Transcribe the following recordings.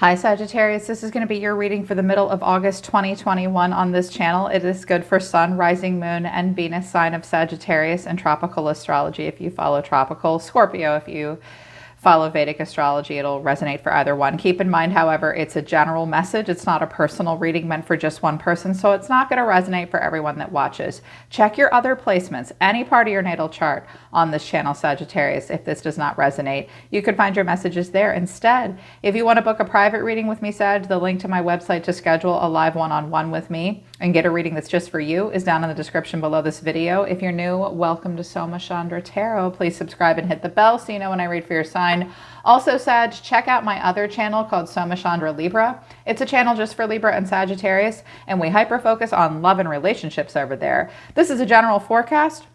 Hi Sagittarius, this is going to be your reading for the middle of August 2021 on this channel. It is good for Sun, Rising Moon, and Venus sign of Sagittarius and tropical astrology if you follow tropical, Scorpio if you follow Vedic astrology. It'll resonate for either one. Keep in mind, however, it's a general message. It's not a personal reading meant for just one person, so it's not going to resonate for everyone that watches. Check your other placements, any part of your natal chart on this channel, Sagittarius. If this does not resonate, you could find your messages there instead. If you want to book a private reading with me, Sag, the link to my website to schedule a live one-on-one with me and get a reading that's just for you is down in the description below this video. If you're new, welcome to Soma Chandra Tarot. Please subscribe and hit the bell so you know when I read for your sign. Also, Sag, check out my other channel called Soma Chandra Libra. It's a channel just for Libra and Sagittarius, and we hyper-focus on love and relationships over there. This is a general forecast.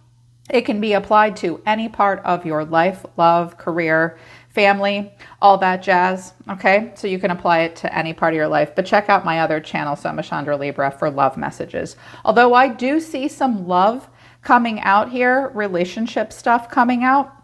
It can be applied to any part of your life, love, career, family, all that jazz, okay? So you can apply it to any part of your life, but check out my other channel, Soma Chandra Libra, for love messages. Although I do see some love coming out here, relationship stuff coming out,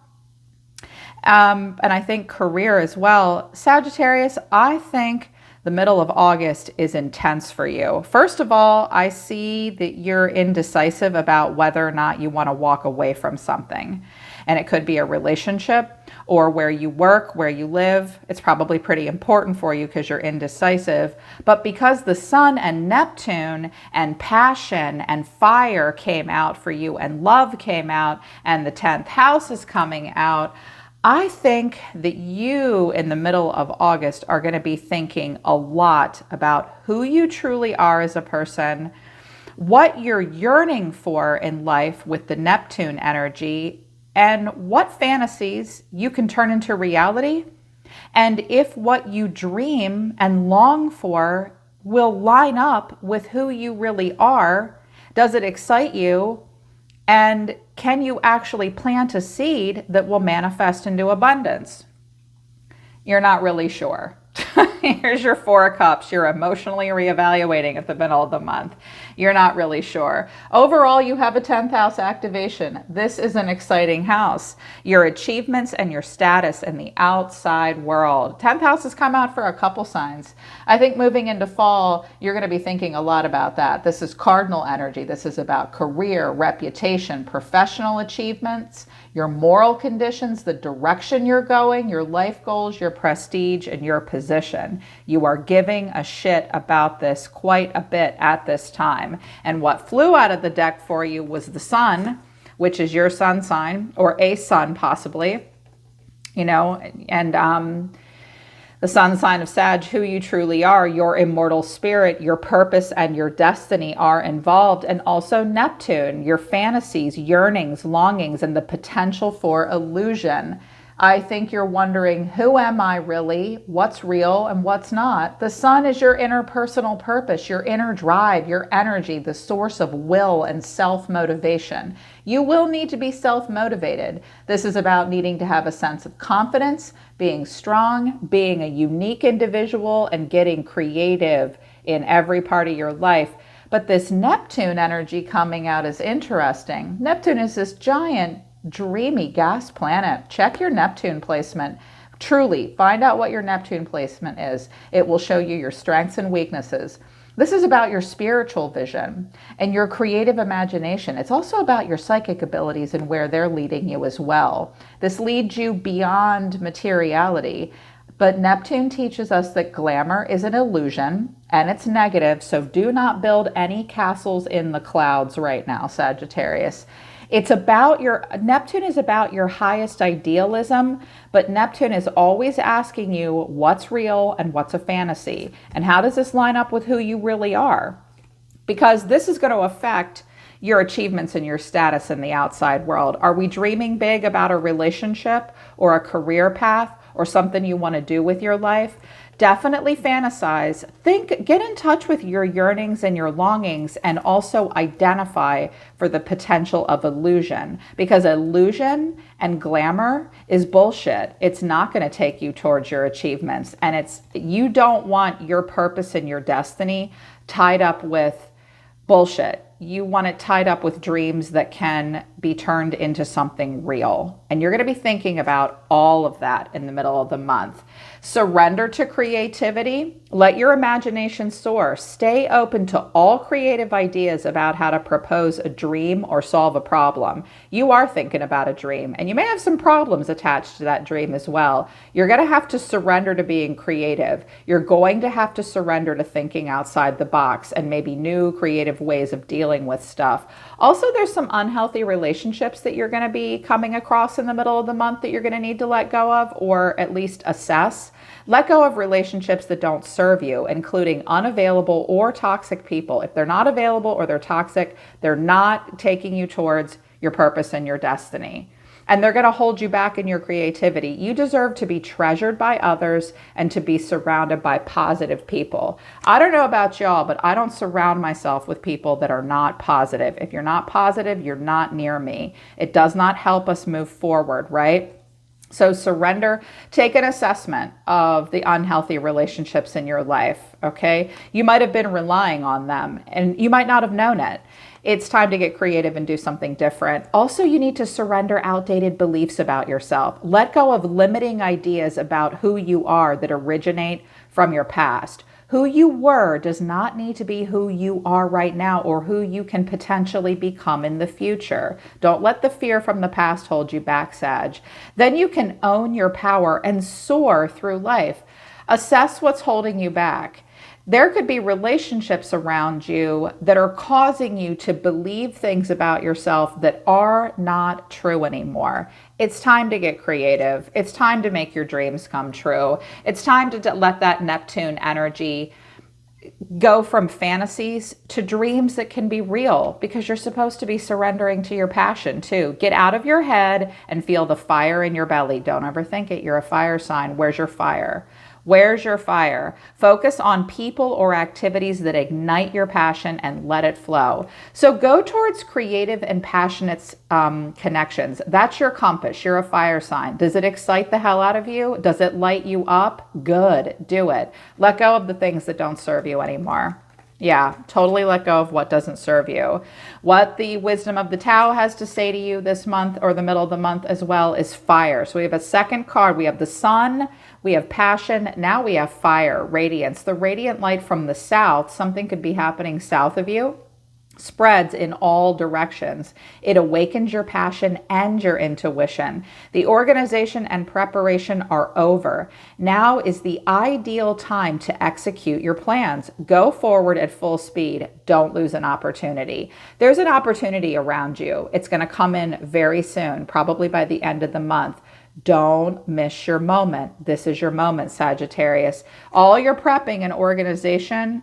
and I think career as well. Sagittarius, I think the middle of August is intense for you. First of all, I see that you're indecisive about whether or not you want to walk away from something. And it could be a relationship or where you work, where you live. It's probably pretty important for you because you're indecisive. But because the Sun and Neptune and passion and fire came out for you and love came out and the 10th house is coming out, I think that you in the middle of August are going to be thinking a lot about who you truly are as a person, what you're yearning for in life with the Neptune energy, and what fantasies you can turn into reality, and if what you dream and long for will line up with who you really are. Does it excite you? And can you actually plant a seed that will manifest into abundance? You're not really sure. Here's your 4 of Cups. You're emotionally reevaluating at the middle of the month. You're not really sure. Overall, you have a 10th house activation. This is an exciting house. Your achievements and your status in the outside world. 10th house has come out for a couple signs. I think moving into fall, you're going to be thinking a lot about that. This is cardinal energy. This is about career, reputation, professional achievements, your moral conditions, the direction you're going, your life goals, your prestige, and your position. You are giving a shit about this quite a bit at this time. And what flew out of the deck for you was the Sun, which is your sun sign, or a sun possibly, you know, and the sun sign of Sag, who you truly are, your immortal spirit, your purpose and your destiny are involved. And also Neptune, your fantasies, yearnings, longings, and the potential for illusion. I think you're wondering, who am I really? What's real and what's not? The Sun is your interpersonal purpose, your inner drive, your energy, the source of will and self-motivation. You will need to be self-motivated. This is about needing to have a sense of confidence, being strong, being a unique individual, and getting creative in every part of your life. But this Neptune energy coming out is interesting. Neptune is this giant dreamy gas planet. Check your Neptune placement. Truly, find out what your Neptune placement is. It will show you your strengths and weaknesses. This is about your spiritual vision and your creative imagination. It's also about your psychic abilities and where they're leading you as well. This leads you beyond materiality. But Neptune teaches us that glamour is an illusion and it's negative. So do not build any castles in the clouds right now, Sagittarius. It's about Neptune is about your highest idealism, but Neptune is always asking you what's real and what's a fantasy. And how does this line up with who you really are? Because this is going to affect your achievements and your status in the outside world. Are we dreaming big about a relationship or a career path or something you want to do with your life? Definitely fantasize. Get in touch with your yearnings and your longings, and also identify for the potential of illusion, because illusion and glamour is bullshit. It's not going to take you towards your achievements, and you don't want your purpose and your destiny tied up with bullshit. You want it tied up with dreams that can be turned into something real. And you're going to be thinking about all of that in the middle of the month. Surrender to creativity. Let your imagination soar. Stay open to all creative ideas about how to propose a dream or solve a problem. You are thinking about a dream, and you may have some problems attached to that dream as well. You're going to have to surrender to being creative. You're going to have to surrender to thinking outside the box and maybe new creative ways of dealing with stuff. Also, there's some unhealthy relationships that you're going to be coming across in the middle of the month that you're going to need to let go of, or at least assess. Let go of relationships that don't serve you, including unavailable or toxic people. If they're not available or they're toxic, they're not taking you towards your purpose and your destiny. And they're going to hold you back in your creativity. You deserve to be treasured by others and to be surrounded by positive people. I don't know about y'all, but I don't surround myself with people that are not positive. If you're not positive, you're not near me. It does not help us move forward, right? So surrender, take an assessment of the unhealthy relationships in your life, okay? You might have been relying on them and you might not have known it. It's time to get creative and do something different. Also, you need to surrender outdated beliefs about yourself. Let go of limiting ideas about who you are that originate from your past. Who you were does not need to be who you are right now or who you can potentially become in the future. Don't let the fear from the past hold you back, Sag. Then you can own your power and soar through life. Assess what's holding you back. There could be relationships around you that are causing you to believe things about yourself that are not true anymore. It's time to get creative. It's time to make your dreams come true. It's time to let that Neptune energy go from fantasies to dreams that can be real, because you're supposed to be surrendering to your passion too. Get out of your head and feel the fire in your belly. Don't overthink it. You're a fire sign. Where's your fire? Where's your fire? Focus on people or activities that ignite your passion and let it flow. So go towards creative and passionate connections. That's your compass. You're a fire sign. Does it excite the hell out of you? Does it light you up? Good. Do it. Let go of the things that don't serve you anymore. Yeah, totally let go of what doesn't serve you. What the wisdom of the Tao has to say to you this month, or the middle of the month as well, is fire. So we have a second card. We have the sun, we have passion, now we have fire, radiance. The radiant light from the south, something could be happening south of you, spreads in all directions. It awakens your passion and your intuition. The organization and preparation are over. Now is the ideal time to execute your plans. Go forward at full speed. Don't lose an opportunity. There's an opportunity around you. It's going to come in very soon, probably by the end of the month. Don't miss your moment. This is your moment, Sagittarius. All your prepping and organization,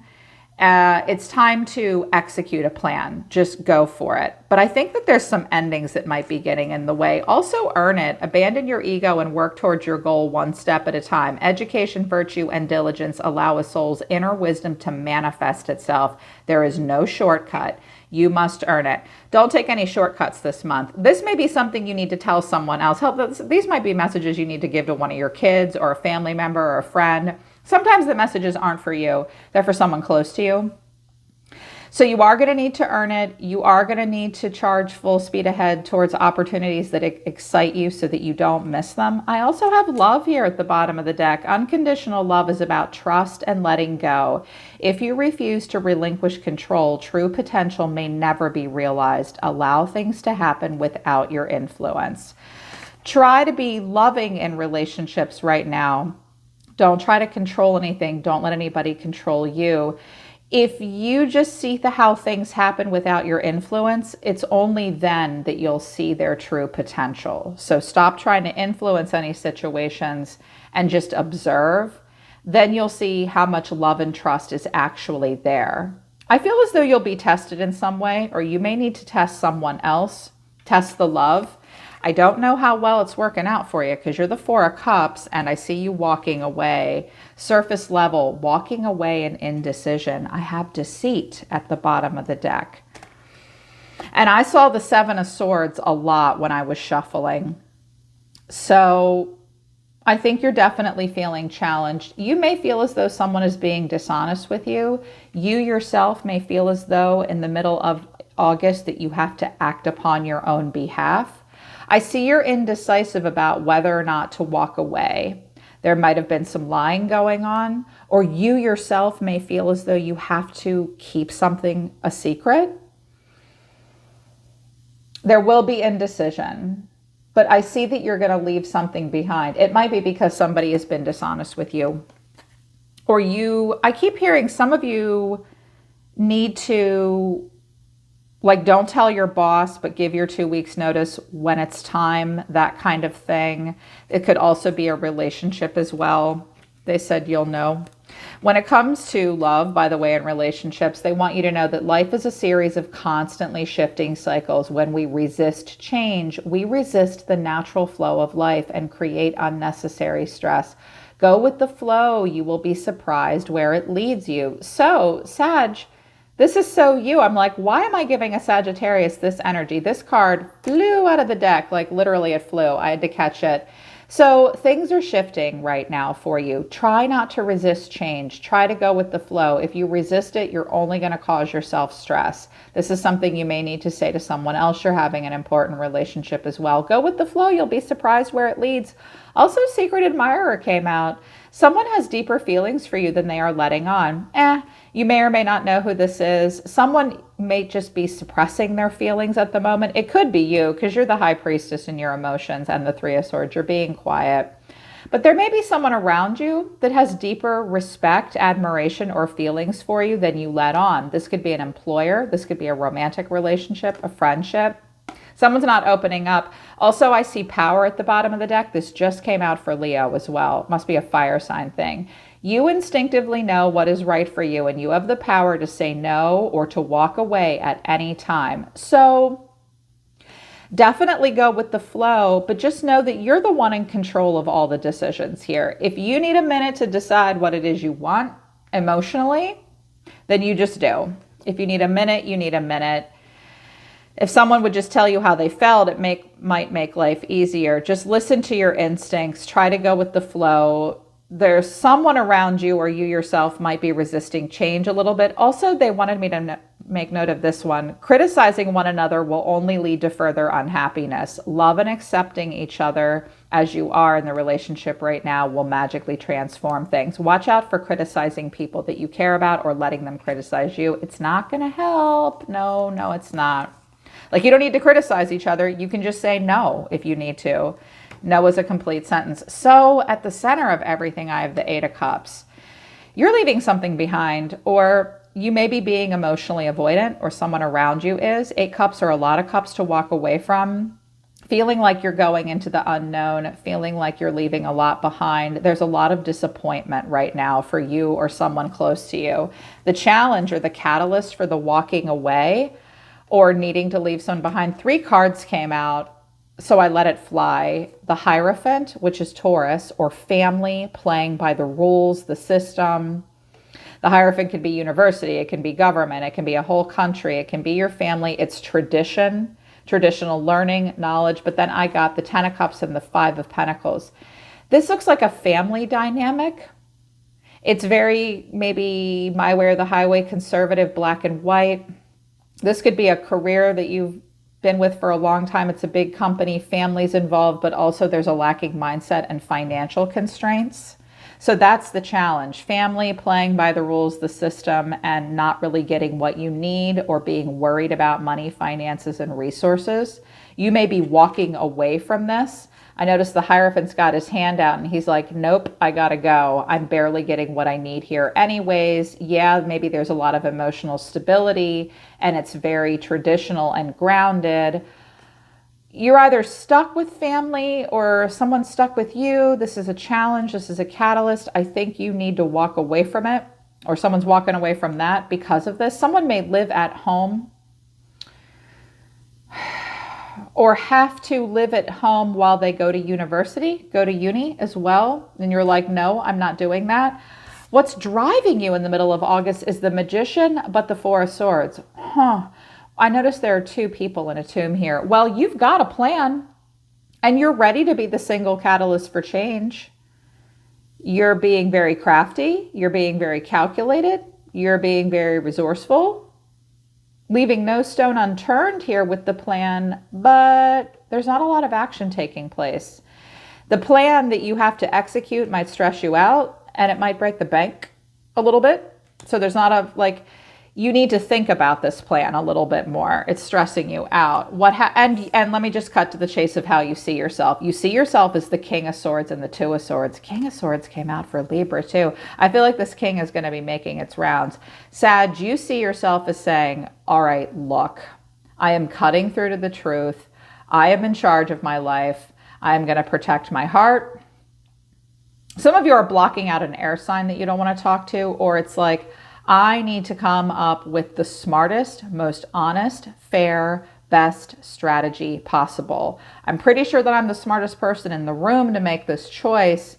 it's time to execute a plan. Just go for it. But I think that there's some endings that might be getting in the way. Also earn it. Abandon your ego and work towards your goal one step at a time. Education, virtue, and diligence allow a soul's inner wisdom to manifest itself. There is no shortcut. You must earn it. Don't take any shortcuts this month. This may be something you need to tell someone else. These might be messages you need to give to one of your kids or a family member or a friend. Sometimes the messages aren't for you. They're for someone close to you. So you are going to need to earn it. You are going to need to charge full speed ahead towards opportunities that excite you so that you don't miss them. I also have love here at the bottom of the deck. Unconditional love is about trust and letting go. If you refuse to relinquish control, true potential may never be realized. Allow things to happen without your influence. Try to be loving in relationships right now. Don't try to control anything. Don't let anybody control you. If you just see how things happen without your influence, it's only then that you'll see their true potential. So stop trying to influence any situations and just observe. Then you'll see how much love and trust is actually there. I feel as though you'll be tested in some way, or you may need to test someone else, test the love. I don't know how well it's working out for you because you're the Four of Cups and I see you walking away. Surface level, walking away in indecision. I have deceit at the bottom of the deck. And I saw the Seven of Swords a lot when I was shuffling. So I think you're definitely feeling challenged. You may feel as though someone is being dishonest with you. You yourself may feel as though in the middle of August that you have to act upon your own behalf. I see you're indecisive about whether or not to walk away. There might have been some lying going on, or you yourself may feel as though you have to keep something a secret. There will be indecision, but I see that you're going to leave something behind. It might be because somebody has been dishonest with you, or I keep hearing some of you need to, like, don't tell your boss, but give your 2 weeks notice when it's time, that kind of thing. It could also be a relationship as well. They said you'll know. When it comes to love, by the way, in relationships, they want you to know that life is a series of constantly shifting cycles. When we resist change, we resist the natural flow of life and create unnecessary stress. Go with the flow. You will be surprised where it leads you. So, Sag, this is so you. I'm like, why am I giving a Sagittarius this energy? This card flew out of the deck, like literally it flew. I had to catch it. So things are shifting right now for you. Try not to resist change. Try to go with the flow. If you resist it, you're only going to cause yourself stress. This is something you may need to say to someone else you're having an important relationship as well. Go with the flow. You'll be surprised where it leads. Also, Secret Admirer came out. Someone has deeper feelings for you than they are letting on. You may or may not know who this is. Someone may just be suppressing their feelings at the moment. It could be you, because you're the high priestess in your emotions and the Three of Swords. You're being quiet. But there may be someone around you that has deeper respect, admiration, or feelings for you than you let on. This could be an employer. This could be a romantic relationship, a friendship. Someone's not opening up. Also, I see power at the bottom of the deck. This just came out for Leo as well. It must be a fire sign thing. You instinctively know what is right for you, and you have the power to say no or to walk away at any time. So definitely go with the flow, but just know that you're the one in control of all the decisions here. If you need a minute to decide what it is you want emotionally, then you just do. If you need a minute, you need a minute. If someone would just tell you how they felt, it might make life easier. Just listen to your instincts. Try to go with the flow. There's someone around you, or you yourself might be resisting change a little bit. Also, they wanted me to make note of this one. Criticizing one another will only lead to further unhappiness. Love and accepting each other as you are in the relationship right now will magically transform things. Watch out for criticizing people that you care about or letting them criticize you. It's not going to help. No, it's not. Like, you don't need to criticize each other. You can just say no if you need to. No is a complete sentence. So at the center of everything, I have the Eight of Cups. You're leaving something behind, or you may be being emotionally avoidant, or someone around you is. 8 cups are a lot of cups to walk away from. Feeling like you're going into the unknown, feeling like you're leaving a lot behind. There's a lot of disappointment right now for you or someone close to you. The challenge or the catalyst for the walking away or needing to leave someone behind. 3 cards came out, so I let it fly. The Hierophant, which is Taurus, or family, playing by the rules, the system. The Hierophant can be university, it can be government, it can be a whole country, it can be your family. It's tradition, traditional learning, knowledge. But then I got the 10 of Cups and the 5 of Pentacles. This looks like a family dynamic. It's very, maybe my way or the highway, conservative, black and white. This could be a career that you've been with for a long time. It's a big company, families involved, but also there's a lacking mindset and financial constraints. So that's the challenge. Family, playing by the rules, the system, and not really getting what you need, or being worried about money, finances, and resources. You may be walking away from this. I noticed the Hierophant's got his hand out and he's like, nope, I gotta go. I'm barely getting what I need here anyways. Yeah, maybe there's a lot of emotional stability and it's very traditional and grounded. You're either stuck with family or someone's stuck with you. This is a challenge. This is a catalyst. I think you need to walk away from it, or someone's walking away from that because of this. Someone may live at home or have to live at home while they go to university, go to uni as well. And you're like, no, I'm not doing that. What's driving you in the middle of August is the Magician, but the Four of Swords. I noticed there are 2 people in a tomb here. Well, you've got a plan and you're ready to be the single catalyst for change. You're being very crafty. You're being very calculated. You're being very resourceful. leaving no stone unturned here with the plan, but there's not a lot of action taking place. The plan that you have to execute might stress you out, and it might break the bank a little bit. So there's not a, like, you need to think about this plan a little bit more. It's stressing you out. And let me just cut to the chase of how you see yourself. You see yourself as the King of Swords and the Two of Swords. King of Swords came out for Libra too. I feel like this king is going to be making its rounds. Sag, you see yourself as saying, all right, look, I am cutting through to the truth. I am in charge of my life. I am going to protect my heart. Some of you are blocking out an air sign that you don't want to talk to, or it's like, I need to come up with the smartest, most honest, fair, best strategy possible. I'm pretty sure that I'm the smartest person in the room to make this choice,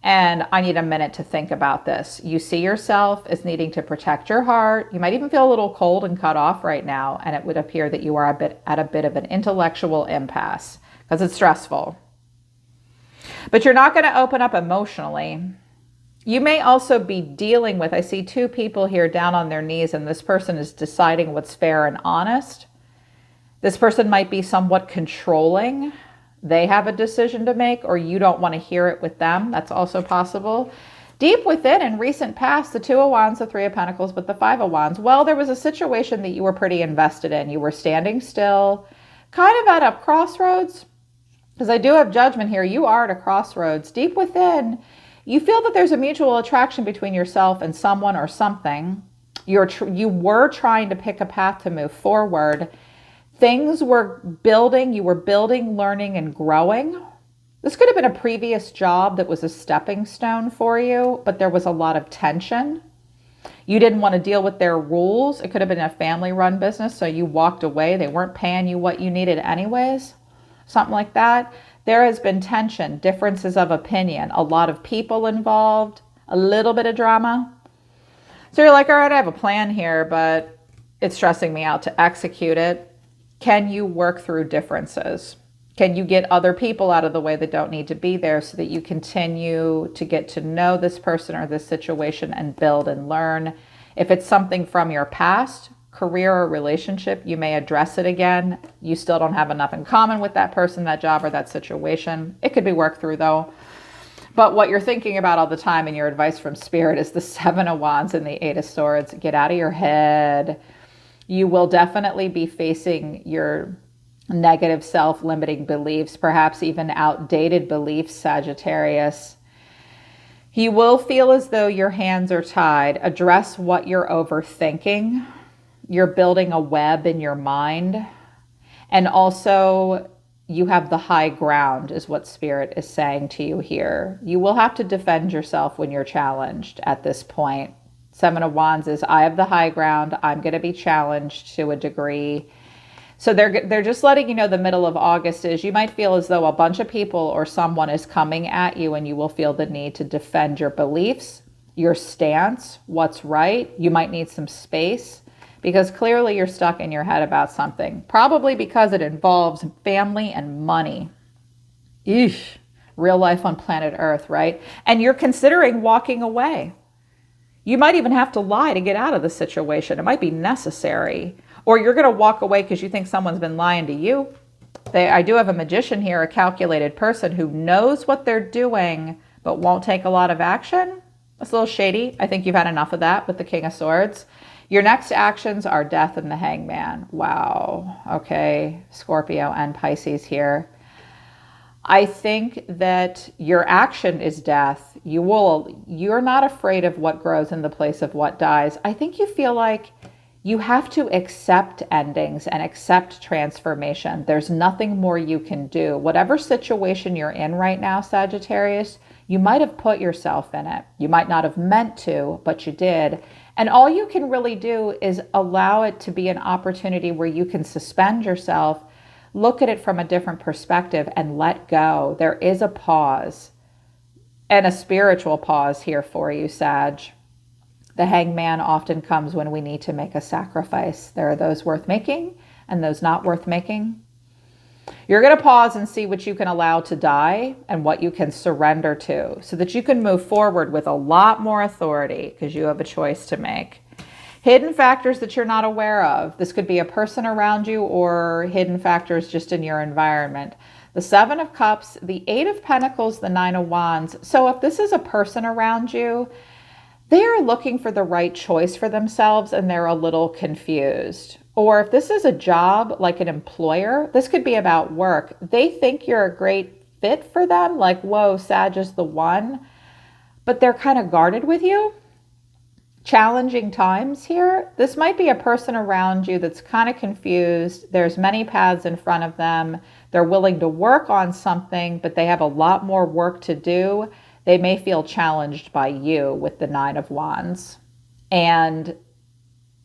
and I need a minute to think about this. You see yourself as needing to protect your heart. You might even feel a little cold and cut off right now, and it would appear that you are at a bit of an intellectual impasse because it's stressful. But you're not going to open up emotionally. You may also be dealing with, I see two people here down on their knees, and this person is deciding what's fair and honest. This person might be somewhat controlling. They have a decision to make, or you don't want to hear it with them. That's also possible. Deep within, in recent past, the Two of Wands, the Three of Pentacles, but the Five of Wands, well, there was a situation that you were pretty invested in. You were standing still, kind of at a crossroads, because I do have Judgment here. You are at a crossroads. Deep within, you feel that there's a mutual attraction between yourself and someone or something. You were trying to pick a path to move forward. Things were building. You were building, learning, and growing. This could have been a previous job that was a stepping stone for you, but there was a lot of tension. You didn't want to deal with their rules. It could have been a family-run business, so you walked away. They weren't paying you what you needed anyways. Something like that. There has been tension, differences of opinion, a lot of people involved, a little bit of drama. So you're like, all right, I have a plan here, but it's stressing me out to execute it. Can you work through differences? Can you get other people out of the way that don't need to be there so that you continue to get to know this person or this situation and build and learn? If it's something from your past, career or relationship, you may address it again. You still don't have enough in common with that person, that job, or that situation. It could be worked through though. But what you're thinking about all the time and your advice from Spirit is the Seven of Wands and the Eight of Swords. Get out of your head. You will definitely be facing your negative self-limiting beliefs, perhaps even outdated beliefs, Sagittarius. You will feel as though your hands are tied. Address what you're overthinking. You're building a web in your mind. And also, you have the high ground is what Spirit is saying to you here. You will have to defend yourself when you're challenged at this point. Seven of Wands is, I have the high ground. I'm going to be challenged to a degree. So they're just letting you know the middle of August is you might feel as though a bunch of people or someone is coming at you, and you will feel the need to defend your beliefs, your stance, what's right. You might need some space because clearly you're stuck in your head about something, probably because it involves family and money. Eesh, real life on planet Earth, right? And you're considering walking away. You might even have to lie to get out of the situation. It might be necessary. Or you're going to walk away because you think someone's been lying to you. I do have a Magician here, a calculated person who knows what they're doing but won't take a lot of action. That's a little shady. I think you've had enough of that with the King of Swords. Your next actions are Death and the Hangman. Wow. Okay. Scorpio and Pisces here. I think that your action is death. You're not afraid of what grows in the place of what dies. I think you feel like you have to accept endings and accept transformation. There's nothing more you can do. Whatever situation you're in right now, Sagittarius, you might have put yourself in it. You might not have meant to, but you did. And all you can really do is allow it to be an opportunity where you can suspend yourself, look at it from a different perspective, and let go. There is a pause, and a spiritual pause here for you, Sag. The Hangman often comes when we need to make a sacrifice. There are those worth making and those not worth making. You're going to pause and see what you can allow to die and what you can surrender to so that you can move forward with a lot more authority because you have a choice to make. Hidden factors that you're not aware of. This could be a person around you or hidden factors just in your environment. The Seven of Cups, the Eight of Pentacles, the Nine of Wands. So if this is a person around you, they are looking for the right choice for themselves and they're a little confused. Or if this is a job, like an employer, this could be about work. They think you're a great fit for them, like, whoa, Sag is the one, but they're kind of guarded with you. Challenging times here. This might be a person around you that's kind of confused. There's many paths in front of them. They're willing to work on something, but they have a lot more work to do. They may feel challenged by you with the Nine of Wands. And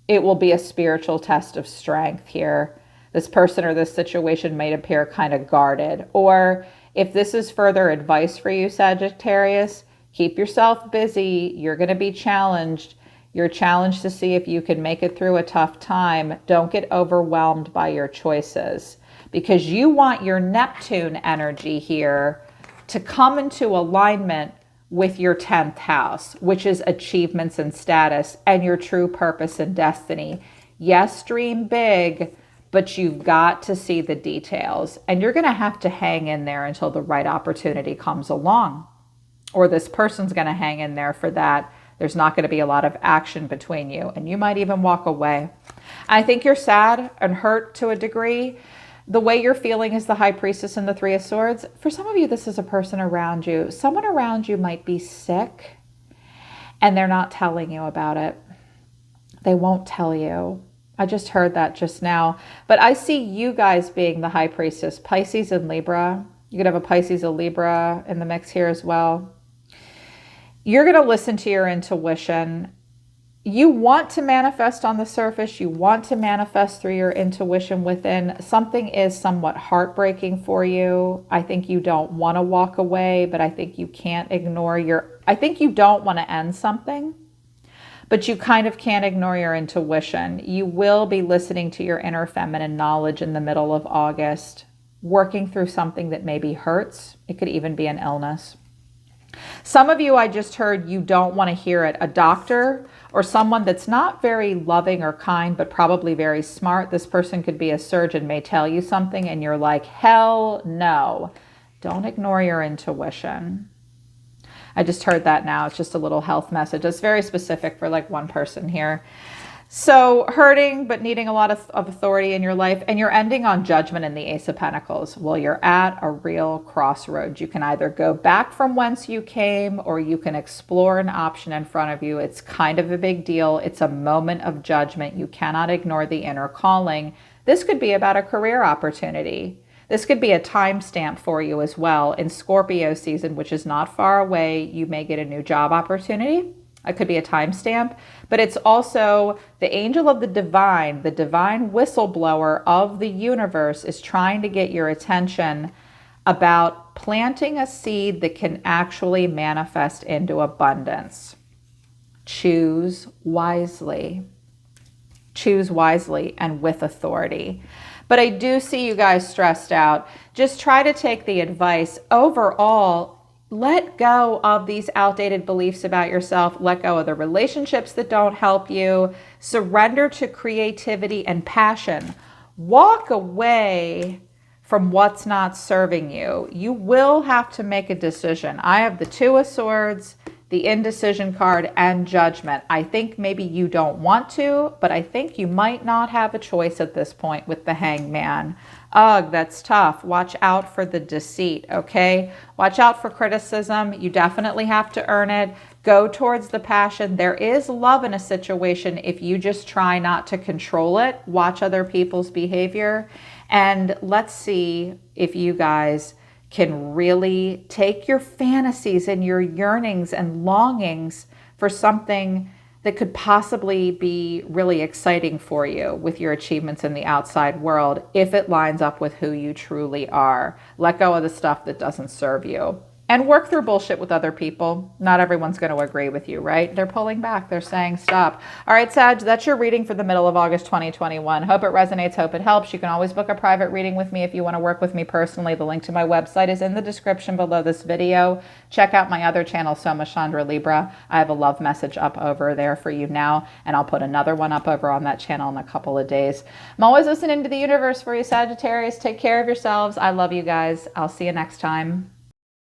it will be a spiritual test of strength here. This person or this situation may appear kind of guarded. Or if this is further advice for you, Sagittarius, keep yourself busy. You're going to be challenged. You're challenged to see if you can make it through a tough time. Don't get overwhelmed by your choices because you want your Neptune energy here to come into alignment with your 10th house, which is achievements and status and your true purpose and destiny. Yes, dream big, but you've got to see the details and you're going to have to hang in there until the right opportunity comes along. Or this person's going to hang in there for that. There's not going to be a lot of action between you and you might even walk away. I think you're sad and hurt to a degree. The way you're feeling is the High Priestess and the Three of Swords. For some of you, this is a person around you. Someone around you might be sick and they're not telling you about it. They won't tell you. I just heard that just now. But I see you guys being the High Priestess, Pisces and Libra. You could have a Pisces or Libra in the mix here as well. You're going to listen to your intuition. You want to manifest on the surface. You want to manifest through your intuition within. Something is somewhat heartbreaking for you. I think you don't want to walk away, but I think you can't ignore I think you don't want to end something, but you kind of can't ignore your intuition. You will be listening to your inner feminine knowledge in the middle of August, working through something that maybe hurts. It could even be an illness. Some of you, I just heard, you don't want to hear it. A doctor or someone that's not very loving or kind, but probably very smart. This person could be a surgeon, may tell you something and you're like, hell no. Don't ignore your intuition. I just heard that now. It's just a little health message. It's very specific for like one person here. So hurting, but needing a lot of authority in your life. And you're ending on Judgment in the Ace of Pentacles. Well, you're at a real crossroads. You can either go back from whence you came or you can explore an option in front of you. It's kind of a big deal. It's a moment of judgment. You cannot ignore the inner calling. This could be about a career opportunity. This could be a timestamp for you as well. In Scorpio season, which is not far away, you may get a new job opportunity. It could be a timestamp, but it's also the angel of the divine whistleblower of the universe is trying to get your attention about planting a seed that can actually manifest into abundance. Choose wisely. Choose wisely and with authority. But I do see you guys stressed out. Just try to take the advice. Overall, let go of these outdated beliefs about yourself. Let go of the relationships that don't help you. Surrender to creativity and passion. Walk away from what's not serving you. You will have to make a decision. I have the Two of Swords, the indecision card, and Judgment. I think maybe you don't want to, but I think you might not have a choice at this point with the Hangman. Ugh, that's tough. Watch out for the deceit, okay? Watch out for criticism. You definitely have to earn it. Go towards the passion. There is love in a situation if you just try not to control it. Watch other people's behavior. And let's see if you guys can really take your fantasies and your yearnings and longings for something that could possibly be really exciting for you with your achievements in the outside world if it lines up with who you truly are. Let go of the stuff that doesn't serve you. And work through bullshit with other people. Not everyone's going to agree with you, right? They're pulling back. They're saying stop. All right, Sag, that's your reading for the middle of August 2021. Hope it resonates. Hope it helps. You can always book a private reading with me if you want to work with me personally. The link to my website is in the description below this video. Check out my other channel, Soma Chandra Libra. I have a love message up over there for you now, and I'll put another one up over on that channel in a couple of days. I'm always listening to the universe for you, Sagittarius. Take care of yourselves. I love you guys. I'll see you next time.